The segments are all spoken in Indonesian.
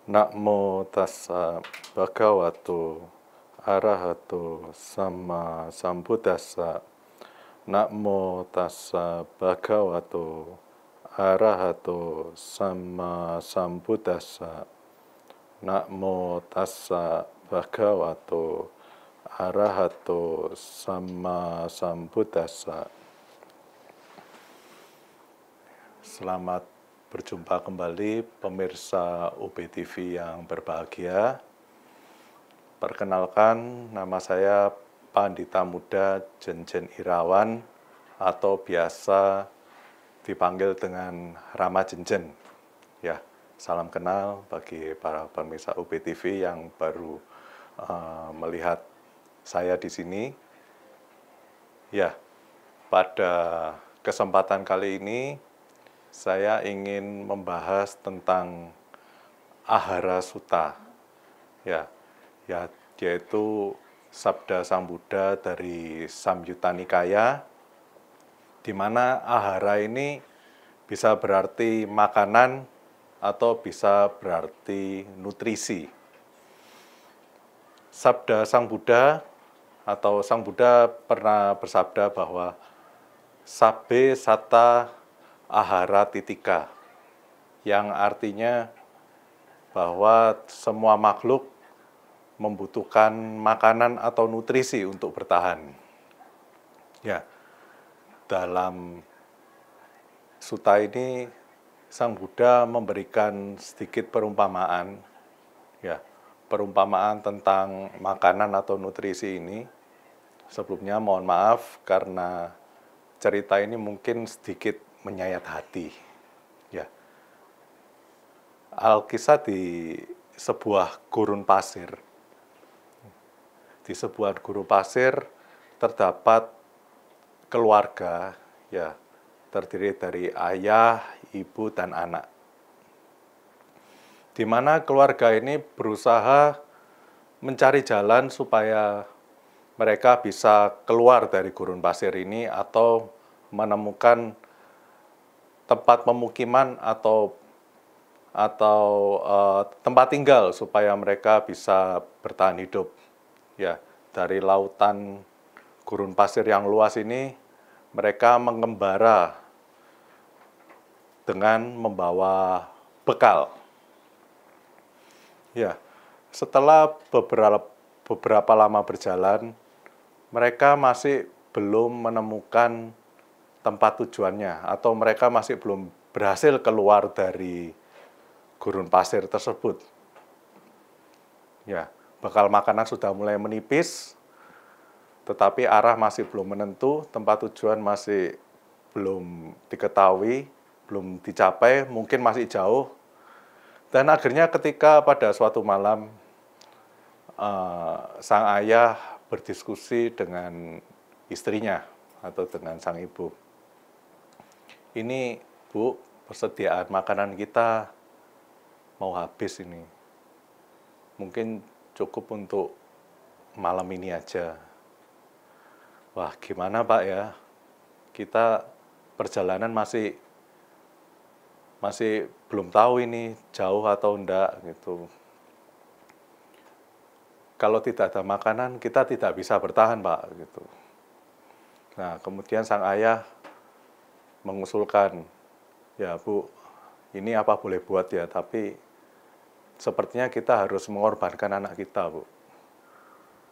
Namo tassa bhagavato arahato sama sambuddhassa. Namo tassa bhagavato arahato sama sambuddhassa. Namo tassa bhagavato arahato sama sambuddhassa. Selamat berjumpa kembali pemirsa UB TV yang berbahagia. Perkenalkan, nama saya Pandita Muda Jenjen Irawan atau biasa dipanggil dengan Rama Jenjen. Ya, salam kenal bagi para pemirsa UB TV yang baru melihat saya di sini. Ya, pada kesempatan kali ini saya ingin membahas tentang Ahara Sutta, yaitu Sabda Sang Buddha dari Samyutta Nikaya, di mana ahara ini bisa berarti makanan atau bisa berarti nutrisi. Sabda Sang Buddha atau Sang Buddha pernah bersabda bahwa Sabbe Satta Ahara Titika, yang artinya bahwa semua makhluk membutuhkan makanan atau nutrisi untuk bertahan. Ya, dalam sutta ini Sang Buddha memberikan sedikit perumpamaan, perumpamaan tentang makanan atau nutrisi ini. Sebelumnya mohon maaf karena cerita ini mungkin sedikit menyayat hati. Ya. Alkisah di sebuah gurun pasir. Di sebuah gurun pasir terdapat keluarga, terdiri dari ayah, ibu, dan anak. Di mana keluarga ini berusaha mencari jalan supaya mereka bisa keluar dari gurun pasir ini atau menemukan tempat pemukiman atau tempat tinggal supaya mereka bisa bertahan hidup. Ya, dari lautan gurun pasir yang luas ini mereka mengembara dengan membawa bekal. Ya, setelah beberapa lama berjalan, mereka masih belum menemukan tempat tujuannya, atau mereka masih belum berhasil keluar dari gurun pasir tersebut. Ya, bekal makanan sudah mulai menipis, tetapi arah masih belum menentu, tempat tujuan masih belum diketahui, belum dicapai, mungkin masih jauh. Dan akhirnya ketika pada suatu malam sang ayah berdiskusi dengan istrinya atau dengan sang ibu. Ini, Bu, persediaan makanan kita mau habis ini. Mungkin cukup untuk malam ini aja. Wah, gimana Pak ya? Kita perjalanan masih belum tahu ini jauh atau enggak gitu. Kalau tidak ada makanan, kita tidak bisa bertahan, Pak, gitu. Nah, kemudian sang ayah mengusulkan, ya Bu, ini apa boleh buat ya, tapi sepertinya kita harus mengorbankan anak kita, Bu.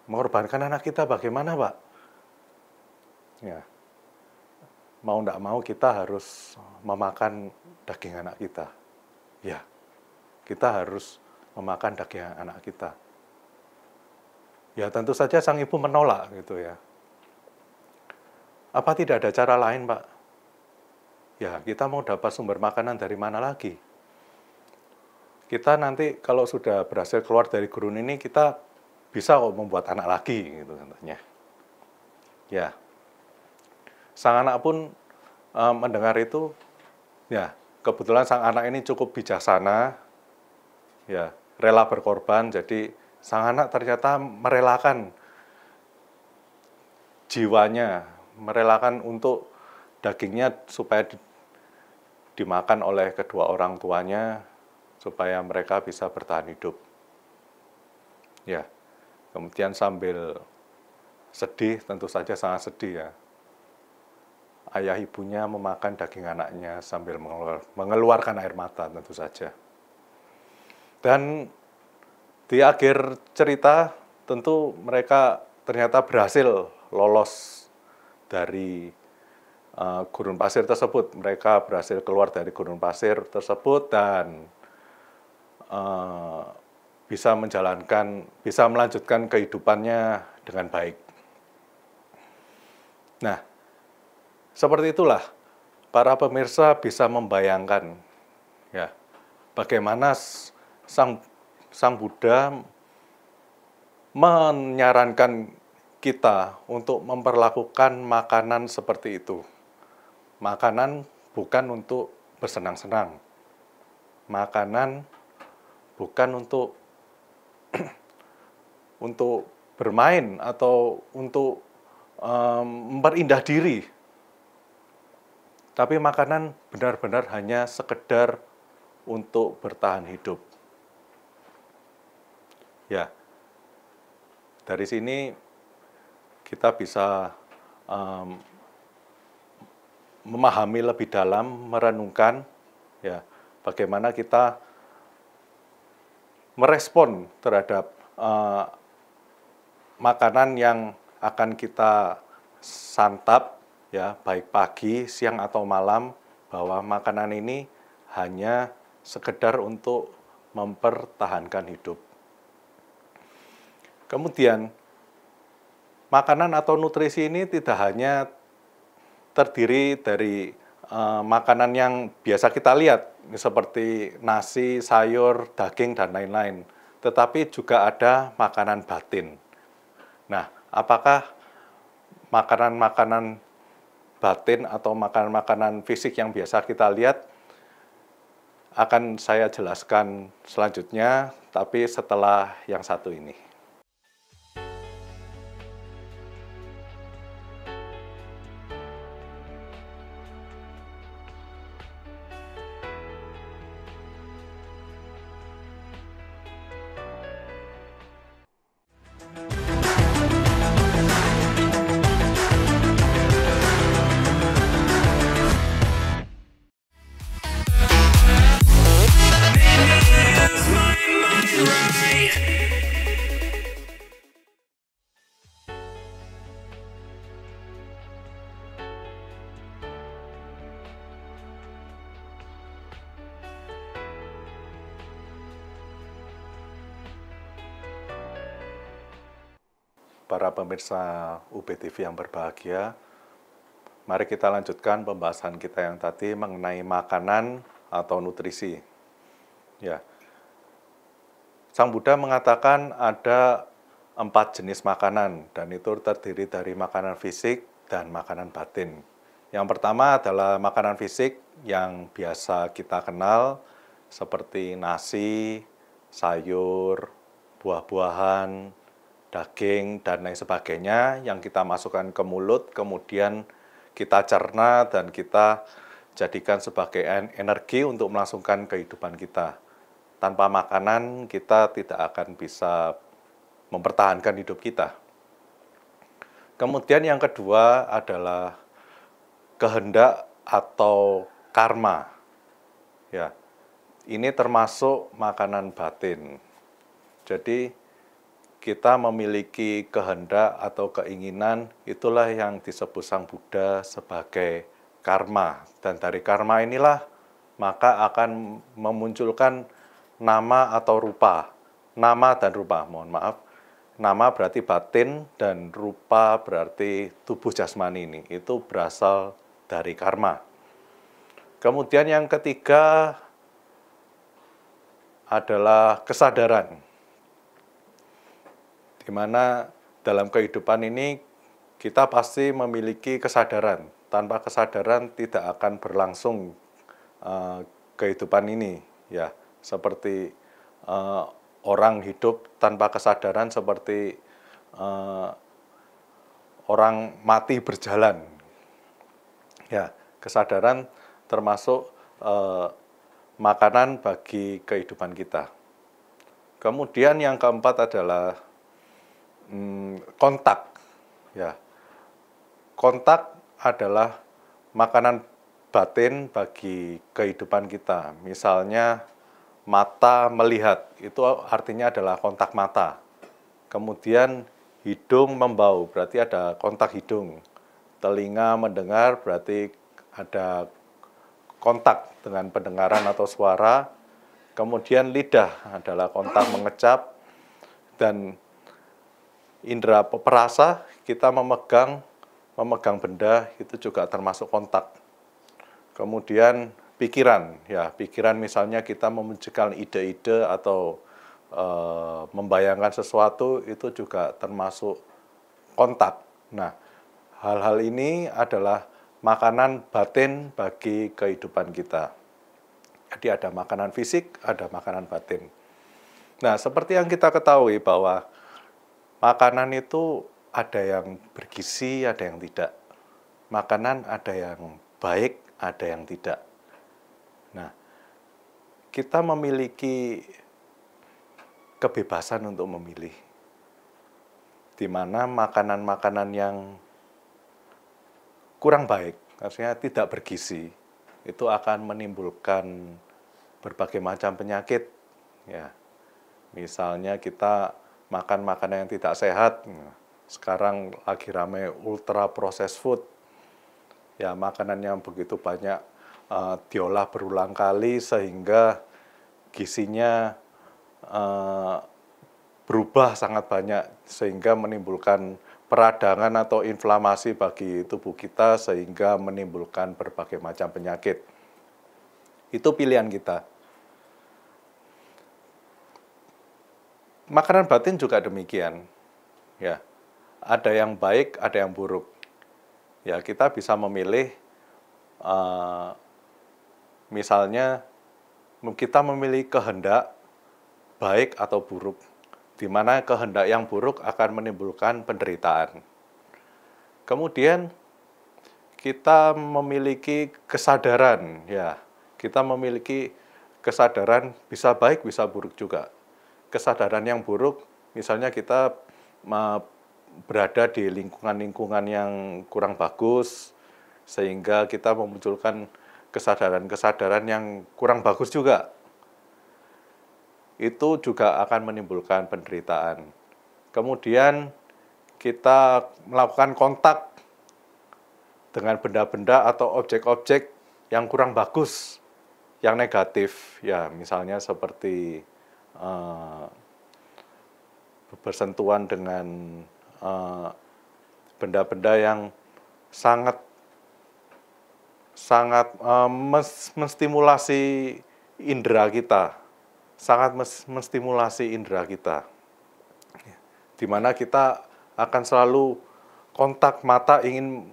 Mengorbankan anak kita bagaimana, Pak? Ya, mau enggak mau kita harus memakan daging anak kita. Ya, kita harus memakan daging anak kita. Ya, tentu saja sang ibu menolak gitu ya. Apa tidak ada cara lain, Pak? Ya, kita mau dapat sumber makanan dari mana lagi? Kita nanti kalau sudah berhasil keluar dari gurun ini, kita bisa kok membuat anak lagi, gitu katanya. Ya, sang anak pun mendengar itu, ya, kebetulan sang anak ini cukup bijaksana, ya, rela berkorban, jadi sang anak ternyata merelakan jiwanya, merelakan untuk dagingnya supaya dimakan oleh kedua orang tuanya, supaya mereka bisa bertahan hidup. Ya, kemudian sambil sedih, tentu saja sangat sedih ya. Ayah ibunya memakan daging anaknya sambil mengeluarkan air mata tentu saja. Dan di akhir cerita tentu mereka ternyata berhasil lolos dari gurun pasir tersebut. Mereka berhasil keluar dari gurun pasir tersebut dan bisa melanjutkan kehidupannya dengan baik. Nah, seperti itulah para pemirsa bisa membayangkan ya bagaimana Sang Buddha menyarankan kita untuk memperlakukan makanan seperti itu. Makanan bukan untuk bersenang-senang. Makanan bukan untuk untuk bermain atau untuk memperindah diri. Tapi makanan benar-benar hanya sekedar untuk bertahan hidup. Ya, dari sini kita bisa memahami lebih dalam, merenungkan ya bagaimana kita merespon terhadap makanan yang akan kita santap ya baik pagi, siang atau malam, bahwa makanan ini hanya sekedar untuk mempertahankan hidup. Kemudian makanan atau nutrisi ini tidak hanya terdiri dari makanan yang biasa kita lihat seperti nasi, sayur, daging dan lain-lain, tetapi juga ada makanan batin. Nah, apakah makanan-makanan batin atau makanan-makanan fisik yang biasa kita lihat akan saya jelaskan selanjutnya, tapi setelah yang satu ini. Para pemirsa UBTV yang berbahagia, mari kita lanjutkan pembahasan kita yang tadi mengenai makanan atau nutrisi. Ya, Sang Buddha mengatakan ada 4 jenis makanan, dan itu terdiri dari makanan fisik dan makanan batin. Yang pertama adalah makanan fisik yang biasa kita kenal, seperti nasi, sayur, buah-buahan, daging, dan lain sebagainya yang kita masukkan ke mulut, kemudian kita cerna dan kita jadikan sebagai energi untuk melangsungkan kehidupan kita. Tanpa makanan, kita tidak akan bisa mempertahankan hidup kita. Kemudian yang kedua adalah kehendak atau karma. Ya, ini termasuk makanan batin. Jadi, kita memiliki kehendak atau keinginan, itulah yang disebut Sang Buddha sebagai karma. Dan dari karma inilah maka akan memunculkan nama atau rupa. Nama dan rupa, mohon maaf. Nama berarti batin dan rupa berarti tubuh jasmani ini. Itu berasal dari karma. Kemudian yang ketiga adalah kesadaran. Di mana dalam kehidupan ini kita pasti memiliki kesadaran. Tanpa kesadaran tidak akan berlangsung kehidupan ini. Ya, seperti orang hidup tanpa kesadaran seperti orang mati berjalan. Ya, kesadaran termasuk makanan bagi kehidupan kita. Kemudian yang keempat adalah kontak. Ya, kontak adalah makanan batin bagi kehidupan kita. Misalnya mata melihat, itu artinya adalah kontak mata. Kemudian hidung membau, berarti ada kontak hidung. Telinga mendengar, berarti ada kontak dengan pendengaran atau suara. Kemudian lidah adalah kontak mengecap. Dan indera perasa, kita memegang benda, itu juga termasuk kontak. Kemudian pikiran, ya pikiran misalnya kita memunculkan ide-ide atau membayangkan sesuatu, itu juga termasuk kontak. Nah, hal-hal ini adalah makanan batin bagi kehidupan kita. Jadi ada makanan fisik, ada makanan batin. Nah, seperti yang kita ketahui bahwa makanan itu ada yang bergizi, ada yang tidak. Makanan ada yang baik, ada yang tidak. Nah, kita memiliki kebebasan untuk memilih, di mana makanan-makanan yang kurang baik, artinya tidak bergizi, itu akan menimbulkan berbagai macam penyakit. Ya, misalnya kita makan makanan yang tidak sehat. Sekarang lagi ramai ultra processed food. Ya, makanan yang begitu banyak diolah berulang kali sehingga gizinya berubah sangat banyak sehingga menimbulkan peradangan atau inflamasi bagi tubuh kita sehingga menimbulkan berbagai macam penyakit. Itu pilihan kita. Makanan batin juga demikian. Ya, ada yang baik, ada yang buruk. Ya, kita bisa memilih, misalnya kita memilih kehendak baik atau buruk, di mana kehendak yang buruk akan menimbulkan penderitaan. Kemudian kita memiliki kesadaran, ya, kita memiliki kesadaran bisa baik, bisa buruk juga. Kesadaran yang buruk, misalnya kita berada di lingkungan-lingkungan yang kurang bagus, sehingga kita memunculkan kesadaran-kesadaran yang kurang bagus juga. Itu juga akan menimbulkan penderitaan. Kemudian kita melakukan kontak dengan benda-benda atau objek-objek yang kurang bagus, yang negatif, ya misalnya seperti bersentuhan dengan benda-benda yang sangat menstimulasi indera kita, sangat menstimulasi indera kita, di mana kita akan selalu kontak mata ingin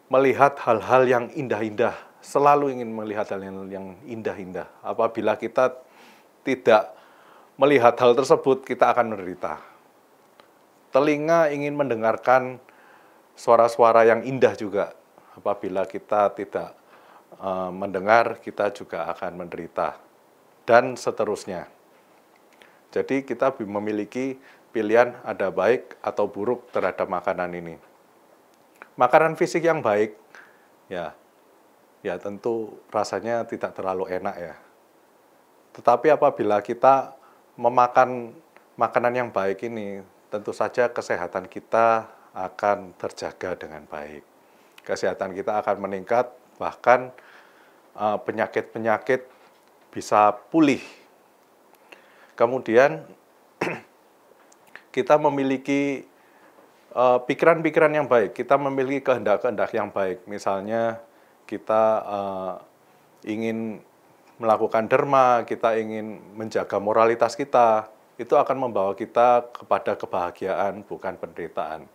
melihat hal-hal yang indah-indah, selalu ingin melihat hal yang indah-indah. Apabila kita tidak melihat hal tersebut, kita akan menderita. Telinga ingin mendengarkan suara-suara yang indah juga. Apabila kita tidak mendengar, kita juga akan menderita. Dan seterusnya. Jadi kita memiliki pilihan ada baik atau buruk terhadap makanan ini. Makanan fisik yang baik, ya tentu rasanya tidak terlalu enak ya. Tetapi apabila kita memakan makanan yang baik ini, tentu saja kesehatan kita akan terjaga dengan baik. Kesehatan kita akan meningkat, bahkan penyakit-penyakit bisa pulih. Kemudian kita memiliki pikiran-pikiran yang baik, kita memiliki kehendak-kehendak yang baik. Misalnya kita ingin melakukan dharma, kita ingin menjaga moralitas kita, itu akan membawa kita kepada kebahagiaan, bukan penderitaan.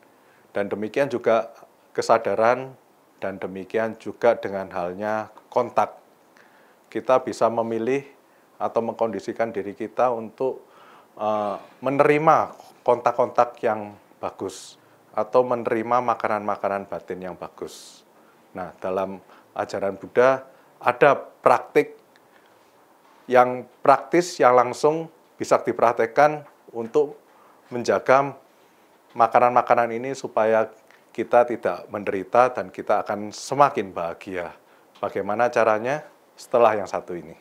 Dan demikian juga kesadaran, dan demikian juga dengan halnya kontak. Kita bisa memilih atau mengkondisikan diri kita untuk menerima kontak-kontak yang bagus, atau menerima makanan-makanan batin yang bagus. Nah, dalam ajaran Buddha ada praktik yang praktis, yang langsung bisa dipraktekkan untuk menjaga makanan-makanan ini supaya kita tidak menderita dan kita akan semakin bahagia. Bagaimana caranya? Setelah yang satu ini.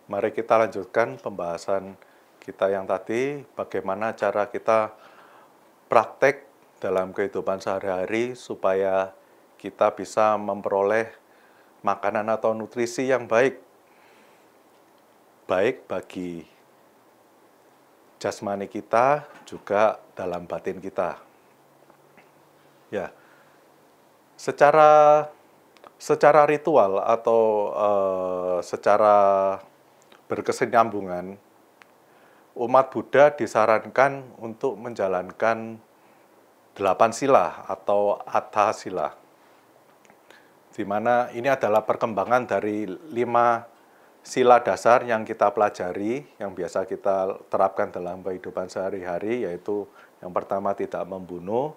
Mari kita lanjutkan pembahasan kita yang tadi, bagaimana cara kita praktek dalam kehidupan sehari-hari supaya kita bisa memperoleh makanan atau nutrisi yang baik bagi jasmani kita, juga dalam batin kita. Ya, secara ritual atau secara berkesinambungan, umat Buddha disarankan untuk menjalankan 8 sila atau Attha sila, di mana ini adalah perkembangan dari 5 sila dasar yang kita pelajari, yang biasa kita terapkan dalam kehidupan sehari-hari, yaitu yang pertama tidak membunuh,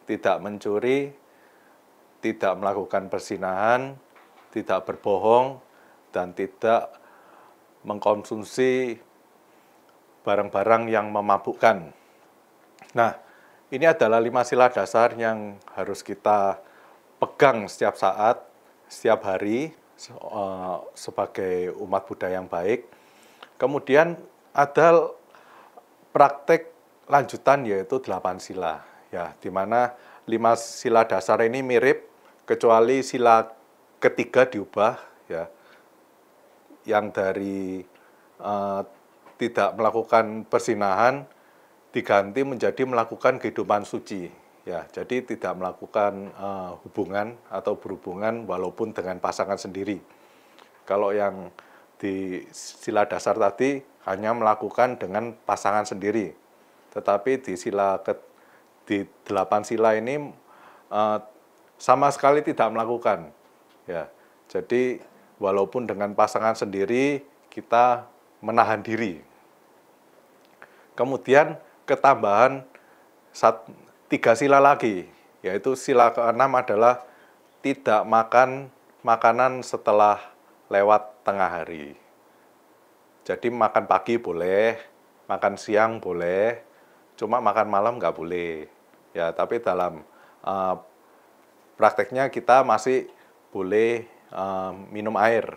tidak mencuri, tidak melakukan perzinahan, tidak berbohong, dan tidak mengkonsumsi barang-barang yang memabukkan. Nah, ini adalah 5 sila dasar yang harus kita pegang setiap saat, setiap hari, sebagai umat Buddha yang baik. Kemudian ada praktek lanjutan, yaitu 8 sila, ya, di mana 5 sila dasar ini mirip, kecuali sila ketiga diubah, ya, yang dari tidak melakukan perzinahan diganti menjadi melakukan kehidupan suci, ya. Jadi tidak melakukan hubungan atau berhubungan walaupun dengan pasangan sendiri. Kalau yang di sila dasar tadi hanya melakukan dengan pasangan sendiri, tetapi di 8 sila ini sama sekali tidak melakukan, ya. Jadi walaupun dengan pasangan sendiri, kita menahan diri. Kemudian ketambahan 3 sila lagi, yaitu sila ke-6 adalah tidak makan makanan setelah lewat tengah hari. Jadi makan pagi boleh, makan siang boleh, cuma makan malam nggak boleh. Ya, tapi dalam prakteknya kita masih boleh minum air.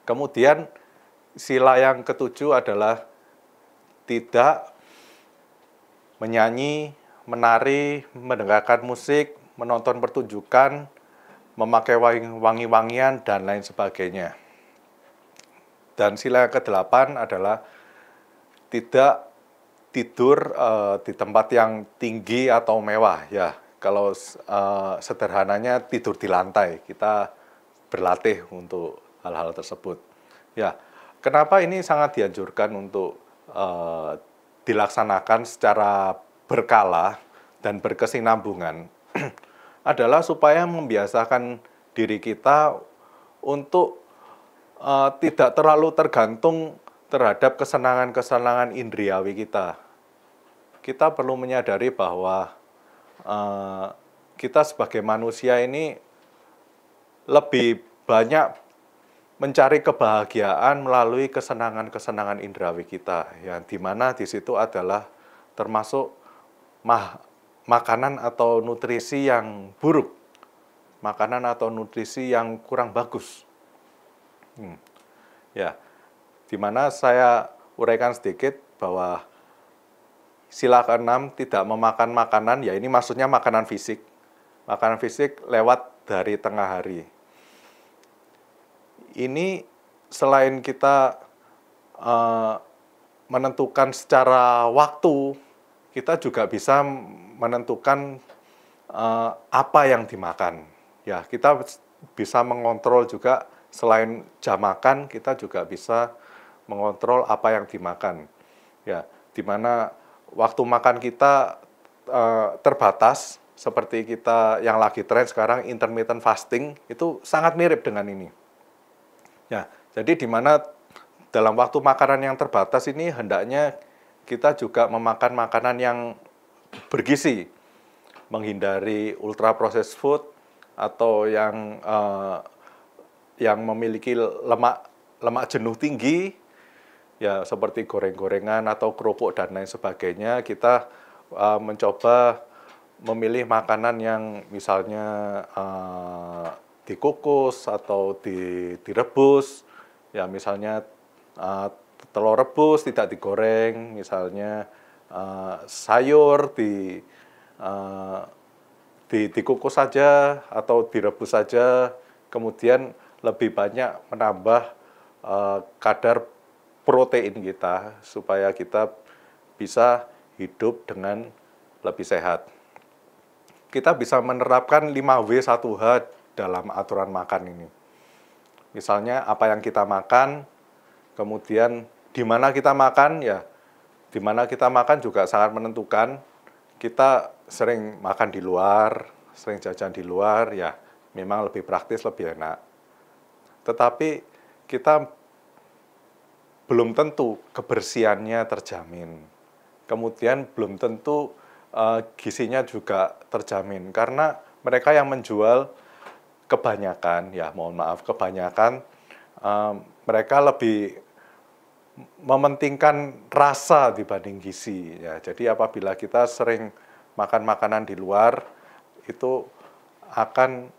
Kemudian sila yang ke-7 adalah tidak menyanyi, menari, mendengarkan musik, menonton pertunjukan, memakai wangi-wangian, dan lain sebagainya. Dan sila yang ke-8 adalah tidak tidur di tempat yang tinggi atau mewah, ya. Kalau sederhananya tidur di lantai, kita berlatih untuk hal-hal tersebut. Ya, kenapa ini sangat dianjurkan untuk dilaksanakan secara berkala dan berkesinambungan adalah supaya membiasakan diri kita untuk tidak terlalu tergantung terhadap kesenangan-kesenangan indriawi kita. Kita perlu menyadari bahwa kita sebagai manusia ini lebih banyak mencari kebahagiaan melalui kesenangan-kesenangan indrawi kita, yang dimana di situ adalah termasuk makanan atau nutrisi yang buruk, makanan atau nutrisi yang kurang bagus. Ya, di mana saya uraikan sedikit bahwa sila keenam tidak memakan makanan, ya ini maksudnya makanan fisik. Makanan fisik lewat dari tengah hari. Ini selain kita menentukan secara waktu, kita juga bisa menentukan apa yang dimakan. Ya, kita bisa mengontrol juga selain jam makan, kita juga bisa mengontrol apa yang dimakan. Ya, di mana waktu makan kita terbatas, seperti kita yang lagi tren sekarang intermittent fasting, itu sangat mirip dengan ini. Ya, jadi di mana dalam waktu makanan yang terbatas ini hendaknya kita juga memakan makanan yang bergizi, menghindari ultra processed food atau yang memiliki lemak jenuh tinggi, ya seperti goreng-gorengan atau kerupuk dan lain sebagainya. Kita mencoba memilih makanan yang misalnya dikukus atau direbus, ya misalnya telur rebus tidak digoreng, misalnya sayur dikukus saja atau direbus saja, kemudian lebih banyak menambah kadar protein kita supaya kita bisa hidup dengan lebih sehat. Kita bisa menerapkan 5W1H dalam aturan makan ini. Misalnya apa yang kita makan, kemudian di mana kita makan, ya di mana kita makan juga sangat menentukan. Kita sering makan di luar, sering jajan di luar, ya memang lebih praktis, lebih enak. Tetapi kita belum tentu kebersihannya terjamin. Kemudian belum tentu gizinya juga terjamin, karena mereka yang menjual kebanyakan, ya mohon maaf, kebanyakan mereka lebih mementingkan rasa dibanding gizi. Ya, jadi apabila kita sering makan makanan di luar, itu akan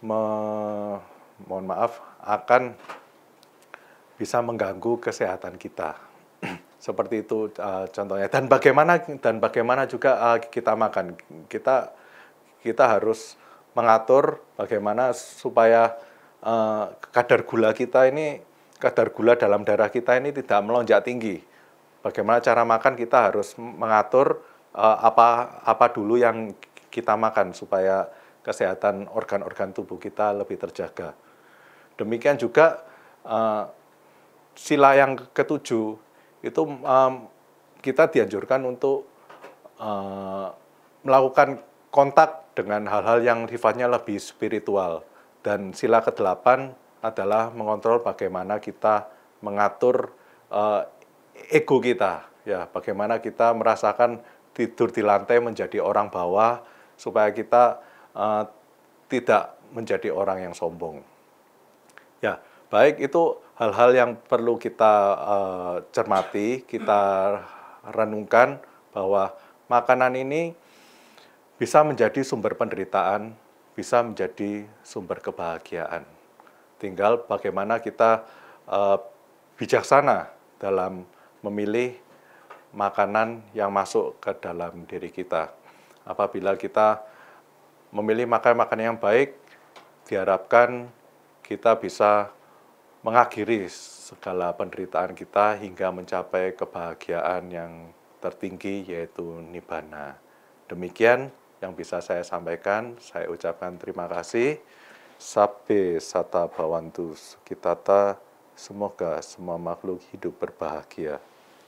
mohon maaf, akan bisa mengganggu kesehatan kita. Seperti itu contohnya. Dan bagaimana juga kita makan. Kita harus mengatur bagaimana supaya kadar gula dalam darah kita ini tidak melonjak tinggi. Bagaimana cara makan, kita harus mengatur apa dulu yang kita makan supaya kesehatan organ-organ tubuh kita lebih terjaga. Demikian juga sila yang ketujuh itu kita dianjurkan untuk melakukan kontak dengan hal-hal yang sifatnya lebih spiritual. Dan sila ke-8 adalah mengontrol bagaimana kita mengatur ego kita. Ya, bagaimana kita merasakan tidur di lantai menjadi orang bawah supaya kita tidak menjadi orang yang sombong. Ya, baik, itu hal-hal yang perlu kita cermati, kita renungkan bahwa makanan ini bisa menjadi sumber penderitaan, bisa menjadi sumber kebahagiaan. Tinggal bagaimana kita bijaksana dalam memilih makanan yang masuk ke dalam diri kita. Apabila kita memilih makanan yang baik, diharapkan kita bisa mengakhiri segala penderitaan kita hingga mencapai kebahagiaan yang tertinggi, yaitu Nibbana. Demikian yang bisa saya sampaikan. Saya ucapkan terima kasih. Sabbe sata bhavantu sukhitata. Semoga semua makhluk hidup berbahagia.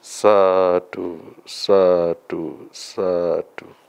Sadu, sadu, sadu.